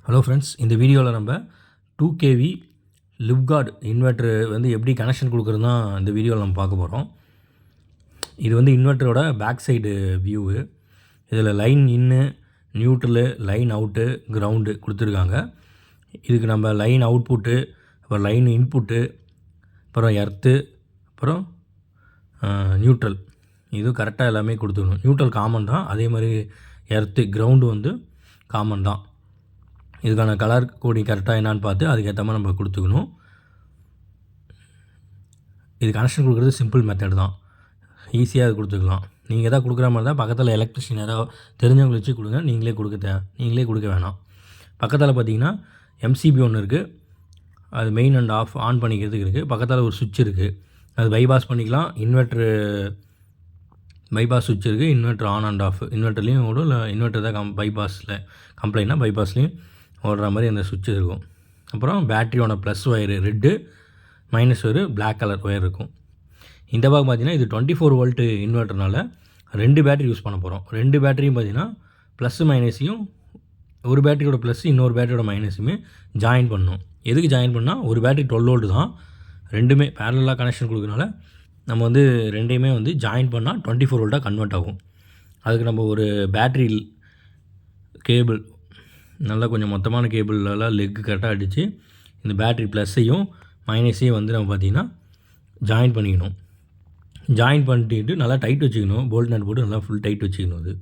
Hello friends, இந்த வீடியோவில் நம்ம 2 kV லிவ்கார்டு இன்வெர்ட்ரு வந்து எப்படி கனெக்ஷன் கொடுக்குறது தான் இந்த வீடியோவில் நம்ம பார்க்க போகிறோம். இது வந்து இன்வெர்ட்டரோட பேக் சைடு வியூவு. இதில் லைன் இன்னு, நியூட்ரலு, லைன் அவுட்டு, கிரவுண்டு கொடுத்துருக்காங்க. இதுக்கு நம்ம லைன் அவுட்புட்டு, அப்புறம் லைன் இன்புட்டு, அப்புறம் எர்த்து, அப்புறம் நியூட்ரல் இது கரெக்டாக எல்லாமே கொடுத்துக்கணும். நியூட்ரல் காமன் தான், அதே மாதிரி எர்த்து கிரவுண்டு வந்து காமன் தான். இதுக்கான கலர் கோடிங் கரெக்டாக என்னான்னு பார்த்து அதுக்கேற்ற மாதிரி நம்ம கொடுத்துக்கணும். இது கனெக்ஷன் கொடுக்குறது சிம்பிள் மெத்தட் தான், ஈஸியாக அது கொடுத்துக்கலாம். நீங்கள் எதாவது கொடுக்குற மாதிரி தான் பக்கத்தில் எலக்ட்ரிஷியன் யாராவது தெரிஞ்சவங்களை வச்சு கொடுங்க. நீங்களே கொடுக்க வேணாம். பக்கத்தில் பார்த்தீங்கன்னா எம்சிபி ஒன்று இருக்குது, அது மெயின் அண்ட் ஆஃப் ஆன் பண்ணிக்கிறதுக்கு இருக்குது. பக்கத்தில் ஒரு சுவிட்ச் இருக்குது, அது பைபாஸ் பண்ணிக்கலாம். இன்வெர்ட்ரு பைபாஸ் சுவிட்ச் இருக்குது, இன்வெர்ட்ரு ஆன் அண்ட் ஆஃப். இன்வெர்ட்டர்லேயும் ஓடும், இல்லை இன்வெர்ட்டர் தான் பைபாஸில் கம்ப்ளைண்ட்னா பைபாஸ்லேயும் ஓடுற மாதிரி அந்த சுவிட்ச் இருக்கும். அப்புறம் பேட்டரியோட ப்ளஸ் ஒயரு ரெட்டு, மைனஸ் ஒரு பிளாக் கலர் ஒயர் இருக்கும். இந்த பக்கம் பார்த்திங்கன்னா இது 24 வோல்ட்டு இன்வெர்ட்டர்னால 2 பேட்டரி யூஸ் பண்ண போகிறோம். 2 பேட்டரியும் பார்த்திங்கன்னா ப்ளஸ் மைனஸையும், ஒரு பேட்டரியோட ப்ளஸ் இன்னொரு பேட்டரியோட மைனஸுமே ஜாயின் பண்ணணும். எதுக்கு ஜாயின் பண்ணால், ஒரு பேட்டரி 12 வோல்ட்டு தான், ரெண்டுமே பேரலாக கனெக்ஷன் கொடுக்குறனால நம்ம வந்து ரெண்டையுமே வந்து ஜாயின் பண்ணால் 24 வோல்ட்டாக கன்வெர்ட் ஆகும். அதுக்கு நம்ம ஒரு பேட்டரி கேபிள், நல்லா கொஞ்சம் மொத்தமான கேபிளெலாம் லெக்கு கரெக்டாக அடித்து இந்த பேட்ரி ப்ளஸ்ஸையும் மைனஸையும் வந்து நம்ம பார்த்திங்கன்னா ஜாயின் பண்ணிக்கணும். ஜாயின் பண்ணிட்டு நல்லா டைட் வச்சுக்கணும். போல்ட் நட் போட்டு நல்லா ஃபுல் டைட் வச்சுக்கணும். அது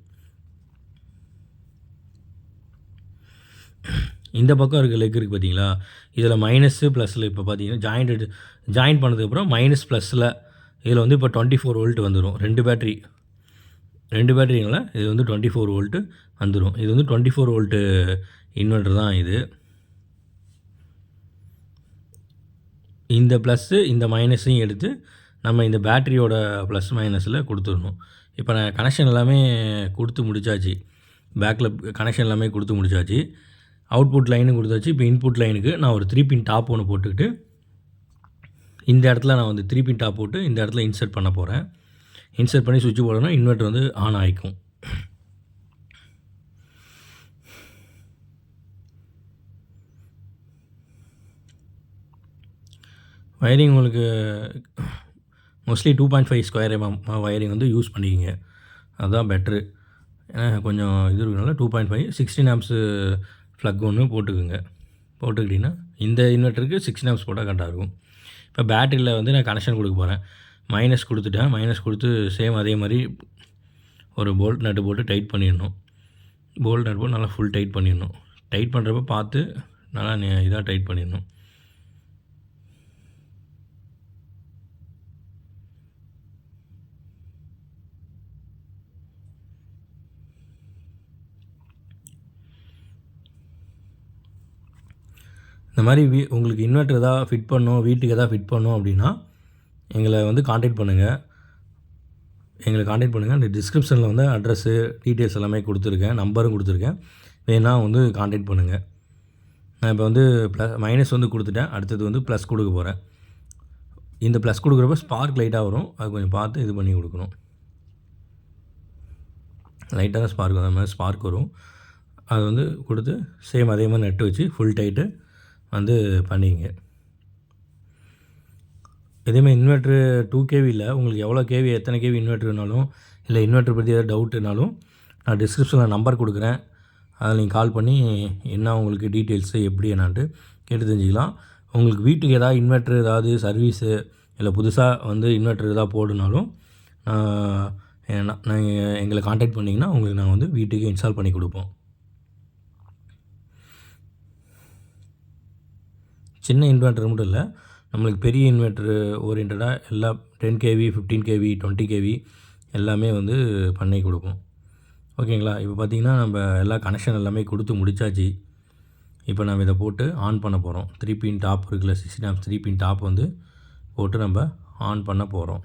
இந்த பக்கம் இருக்க லெக் இருக்குது பார்த்தீங்களா, இதில் மைனஸு ப்ளஸில் இப்போ பார்த்தீங்கன்னா ஜாயின் பண்ணதுக்கப்புறம் மைனஸ் ப்ளஸில் இதில் வந்து இப்போ 24 வோல்ட் வந்துடும். 2 பேட்டரினால இது வந்து 24 வோல்ட்டு வந்துடும். இது வந்து 24 வோல்ட்டு இன்வெர்ட்டர் தான் இது. இந்த ப்ளஸ்ஸு இந்த மைனஸையும் எடுத்து நம்ம இந்த பேட்டரியோட ப்ளஸ் மைனஸில் கொடுத்துடணும். இப்போ நான் கனெக்ஷன் எல்லாமே கொடுத்து முடித்தாச்சு. பேக்கில் கனெக்ஷன் எல்லாமே கொடுத்து முடித்தாச்சு. அவுட்புட் லைனும் கொடுத்தாச்சு. இப்போ இன்புட் லைனுக்கு நான் ஒரு 3 பின் டாப் ஒன்று போட்டுக்கிட்டு இந்த இடத்துல நான் வந்து 3 பின் டாப் போட்டு இந்த இடத்துல இன்சர்ட் பண்ண போகிறேன். இன்சர்ட் பண்ணி சுவிட்ச் போடணும், இன்வெர்ட்டர் வந்து ஆன் ஆகிக்கும். வயரிங் உங்களுக்கு மோஸ்ட்லி 2.5 ஸ்கொயர் mm வயரிங் வந்து யூஸ் பண்ணிக்கிங்க, அதுதான் பெட்ரு. ஏன்னா கொஞ்சம் இது இருக்கனால 2.5 16 ஆம்ப்ஸு ப்ளக் ஒன்று போட்டுக்குங்க. போட்டுக்கிட்டிங்கன்னா இந்த இன்வெர்ட்டருக்கு 16 ஆம்ப்ஸ் போட்டால் கரெக்டாக இருக்கும். இப்போ பேட்டரியில் வந்து நான் கனெக்ஷன் கொடுக்க போகிறேன். மைனஸ் கொடுத்துட்டேன். மைனஸ் கொடுத்து சேம் அதே மாதிரி ஒரு போல்ட் நட்டு போட்டு டைட் பண்ணிடணும். போல்ட் நட்டு போட்டு நல்லா ஃபுல் டைட் பண்ணிடணும். டைட் பண்ணுறப்ப பார்த்து நல்லா இதாக டைட் பண்ணிடணும். இந்த மாதிரி உங்களுக்கு இன்வெர்ட்டர் எதாவது ஃபிட் பண்ணணும், வீட்டுக்கு எதாவது ஃபிட் பண்ணணும் அப்படின்னா எங்களை வந்து காண்டாக்ட் பண்ணுங்கள். அந்த டிஸ்கிரிப்ஷனில் வந்து அட்ரஸ்ஸு டீட்டெயில்ஸ் எல்லாமே கொடுத்துருக்கேன், நம்பரும் கொடுத்துருக்கேன். வேணால் வந்து காண்டாக்ட் பண்ணுங்கள். நான் இப்போ வந்து மைனஸ் வந்து கொடுத்துட்டேன். அடுத்தது வந்து ப்ளஸ் கொடுக்க போகிறேன். இந்த ப்ளஸ் கொடுக்குறப்ப ஸ்பார்க் லைட்டாக வரும், அது கொஞ்சம் பார்த்து இது பண்ணி கொடுக்கணும். லைட்டாக தான் ஸ்பார்க் வரும், அந்த மாதிரி ஸ்பார்க் வரும். அது வந்து கொடுத்து சேம் அதே மாதிரி நட்டு வச்சு ஃபுல் டைட்டு வந்து பண்ணிங்க. இதேமாதிரி இன்வெர்ட்ரு 2 kV இல்லை, உங்களுக்கு எவ்வளோ கேவி எத்தனை கேவி இன்வெர்ட்ருனாலும், இல்லை இன்வெர்ட்ரு பற்றி ஏதாவது டவுட்டுனாலும் நான் டிஸ்கிரிப்ஷனில் நம்பர் கொடுக்குறேன். அதில் நீங்கள் கால் பண்ணி என்ன உங்களுக்கு டீட்டெயில்ஸு எப்படி என்னான்ட்டு கேட்டு தெரிஞ்சுக்கலாம். உங்களுக்கு வீட்டுக்கு ஏதாவது இன்வெர்ட்ரு ஏதாவது சர்வீஸு இல்லை புதுசாக வந்து இன்வெர்ட்ரு எதாவது போடுனாலும் நீங்கள் எங்களை காண்டாக்ட் பண்ணிங்கன்னா உங்களுக்கு நாங்கள் வந்து வீட்டுக்கு இன்ஸ்டால் பண்ணி கொடுப்போம். சின்ன இன்வெர்ட்டர் மட்டும் இல்லை, நம்மளுக்கு பெரிய இன்வெர்ட்ரு ஓரியன்டாக எல்லா 10 kV 15 kV 20 kV எல்லாமே வந்து பண்ணி கொடுப்போம். ஓகேங்களா. இப்போ பார்த்திங்கன்னா நம்ம எல்லா கனெக்ஷன் எல்லாமே கொடுத்து முடித்தாச்சு. இப்போ நம்ம இதை போட்டு ஆன் பண்ண போகிறோம். 3 பின் டாப் இருக்குல்ல, 16 ஆம்ப்ஸ் 3 பின் டாப் வந்து போட்டு நம்ம ஆன் பண்ண போகிறோம்.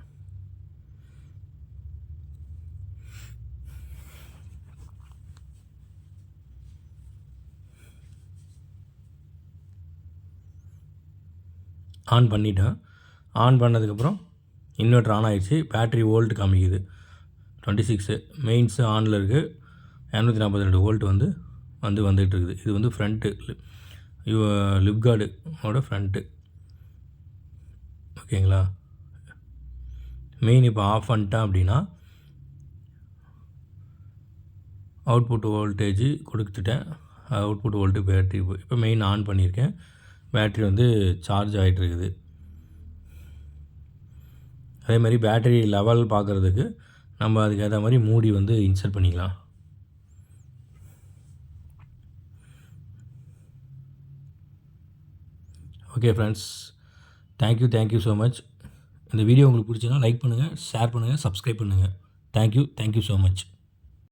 ஆன் பண்ணிட்டேன். ஆன் பண்ணதுக்கப்புறம் இன்வெர்ட்டர் ஆன் ஆகிடுச்சு. பேட்ரி வோல்ட் காமிக்குது 26. மெயின்ஸு ஆனில் இருக்குது. 242 வோல்ட் வந்து வந்துகிட்ருக்குது. இது வந்து ஃப்ரண்ட்டு லிப் கார்டோட ஃப்ரண்ட்டு. ஓகேங்களா? மெயின் இப்போ ஆஃப் பண்ணிட்டேன் அப்படின்னா அவுட்புட் வோல்டேஜ் கொடுத்துட்டேன். அவுட்புட் வோல்ட்டு பேட்டரி இப்போ மெயின் ஆன் பண்ணியிருக்கேன். பேட்ரி வந்து சார்ஜ் ஆகிட்டுருக்குது. அதே மாதிரி பேட்டரி லெவல் பார்க்குறதுக்கு நம்ம அதுக்கு ஏற்ற மாதிரி மூடி வந்து இன்சர்ட் பண்ணிக்கலாம். Okay friends, thank you so much. இந்த வீடியோ உங்களுக்கு பிடிச்சதுன்னா லைக் பண்ணுங்கள், ஷேர் பண்ணுங்கள், சப்ஸ்கிரைப் பண்ணுங்கள். Thank you so much.